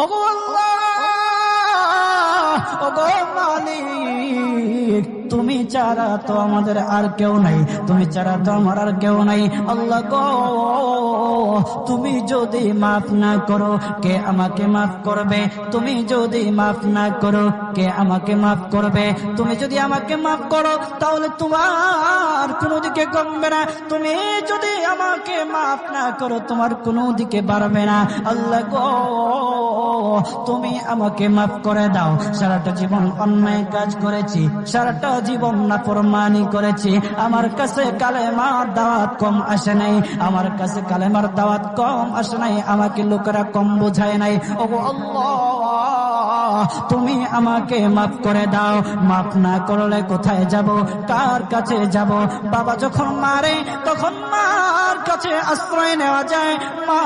ওগো আল্লাহ, ওগো মালিক, তুমি ছাড়া তো আমাদের আর কেউ নাই, তুমি ছাড়া তো আমার আর কেউ নাই। আল্লাহ গো, তুমি যদি মাফ না করো কে আমাকে মাফ করবে? তুমি যদি মাফ না করো কে আমাকে মাফ করবে? তুমি যদি আমাকে মাফ করো তাহলে তোমার কোনো দিকে কমবে না, তুমি যদি আমাকে মাফ না করো তোমার কোনো দিকে বাড়বে না। আল্লাহ গো, তুমি আমাকে মাফ করে দাও। সারাটা জীবন অন্যায় কাজ করেছি, সারাটা জীবন নাফরমানি করেছি, আমার কাছে কালেমার দাওয়াত কম আসে নাই, আমার কাছে কালেমার দাওয়াত কম আসে নাই, আমাকে লোকেরা কম বোঝায় নাই। ওগো আল্লাহ, তুমি আমাকে মাফ করে দাও। মাফ না করলে কোথায় যাব, কার কাছে যাব? বাবা যখন মারে তখন মার কাছে আশ্রয় নেওয়া যায়, মা